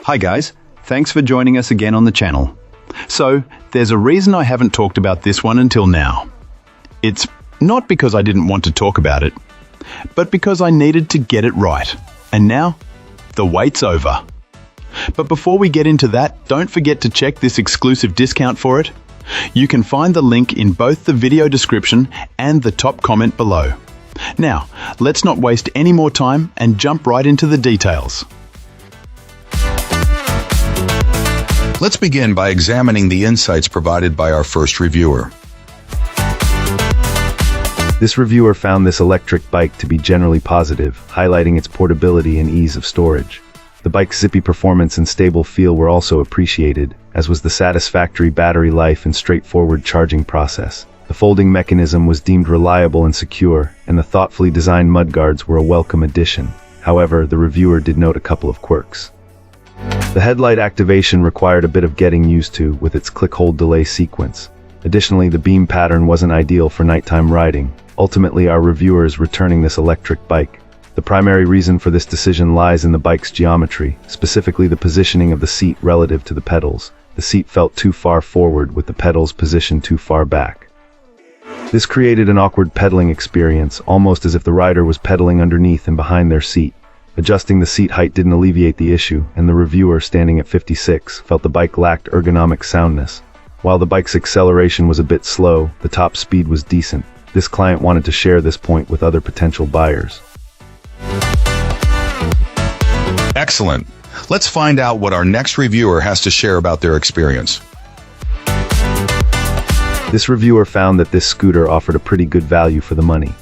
Hi guys, thanks for joining us again on the channel. So, there's a reason I haven't talked about this one until now. It's not because I didn't want to talk about it, but because I needed to get it right. And now, the wait's over. But before we get into that, don't forget to check this exclusive discount for it. You can find the link in both the video description and the top comment below. Now, let's not waste any more time and jump right into the details. Let's begin by examining the insights provided by our first reviewer. This reviewer found this electric bike to be generally positive, highlighting its portability and ease of storage. The bike's zippy performance and stable feel were also appreciated, as was the satisfactory battery life and straightforward charging process. The folding mechanism was deemed reliable and secure, and the thoughtfully designed mudguards were a welcome addition. However, the reviewer did note a couple of quirks. The headlight activation required a bit of getting used to with its click-hold delay sequence. Additionally, the beam pattern wasn't ideal for nighttime riding. Ultimately, our reviewer is returning this electric bike. The primary reason for this decision lies in the bike's geometry, specifically the positioning of the seat relative to the pedals. The seat felt too far forward with the pedals positioned too far back. This created an awkward pedaling experience, almost as if the rider was pedaling underneath and behind their seat. Adjusting the seat height didn't alleviate the issue, and the reviewer, standing at 56, felt the bike lacked ergonomic soundness. While the bike's acceleration was a bit slow, the top speed was decent. This client wanted to share this point with other potential buyers. Excellent. Let's find out what our next reviewer has to share about their experience. This reviewer found that this scooter offered a pretty good value for the money.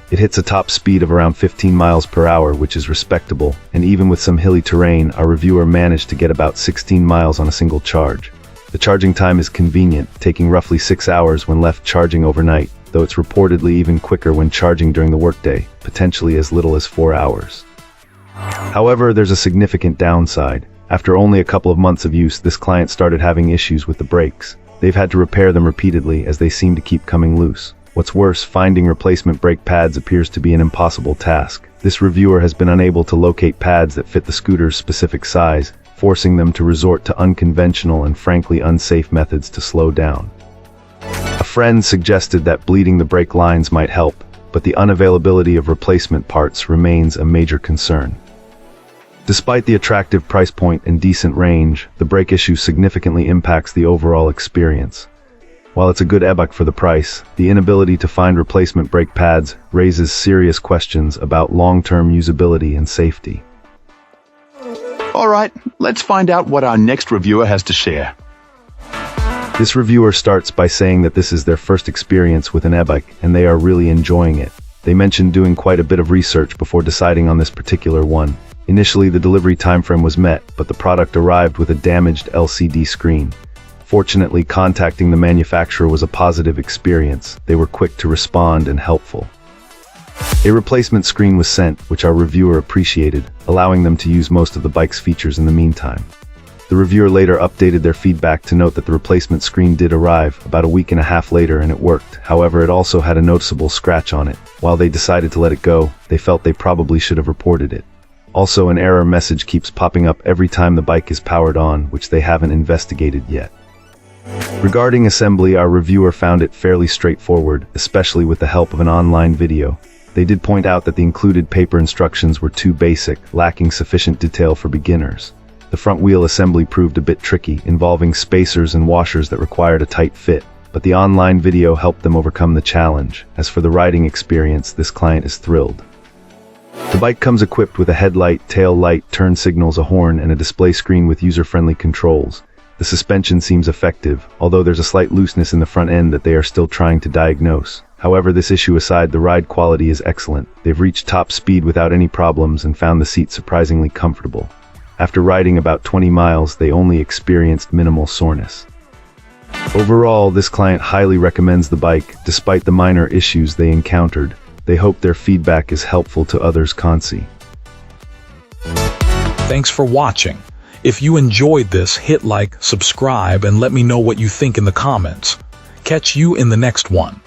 It hits a top speed of around 15 miles per hour, which is respectable, and even with some hilly terrain, our reviewer managed to get about 16 miles on a single charge. The charging time is convenient, taking roughly 6 hours when left charging overnight, though it's reportedly even quicker when charging during the workday, potentially as little as 4 hours. However, there's a significant downside. After only a couple of months of use, this client started having issues with the brakes. They've had to repair them repeatedly as they seem to keep coming loose. What's worse, finding replacement brake pads appears to be an impossible task. This reviewer has been unable to locate pads that fit the scooter's specific size, forcing them to resort to unconventional and frankly unsafe methods to slow down. A friend suggested that bleeding the brake lines might help, but the unavailability of replacement parts remains a major concern. Despite the attractive price point and decent range, the brake issue significantly impacts the overall experience. While it's a good e-bike for the price, the inability to find replacement brake pads raises serious questions about long-term usability and safety. Alright, let's find out what our next reviewer has to share. This reviewer starts by saying that this is their first experience with an e-bike, and they are really enjoying it. They mentioned doing quite a bit of research before deciding on this particular one. Initially, the delivery timeframe was met, but the product arrived with a damaged LCD screen. Fortunately, contacting the manufacturer was a positive experience. They were quick to respond and helpful. A replacement screen was sent, which our reviewer appreciated, allowing them to use most of the bike's features in the meantime. The reviewer later updated their feedback to note that the replacement screen did arrive about a week and a half later and it worked. However, it also had a noticeable scratch on it. While they decided to let it go, they felt they probably should have reported it. Also, an error message keeps popping up every time the bike is powered on, which they haven't investigated yet. Regarding assembly, our reviewer found it fairly straightforward, especially with the help of an online video. They did point out that the included paper instructions were too basic, lacking sufficient detail for beginners. The front wheel assembly proved a bit tricky, involving spacers and washers that required a tight fit, but the online video helped them overcome the challenge. As for the riding experience, this client is thrilled. The bike comes equipped with a headlight, tail light, turn signals, a horn, and a display screen with user-friendly controls. The suspension seems effective, although there's a slight looseness in the front end that they are still trying to diagnose. However, this issue aside, the ride quality is excellent. They've reached top speed without any problems and found the seat surprisingly comfortable. After riding about 20 miles, they only experienced minimal soreness. Overall, this client highly recommends the bike, despite the minor issues they encountered. They hope their feedback is helpful to others. Thanks for watching. If you enjoyed this, hit like, subscribe, and let me know what you think in the comments. Catch you in the next one.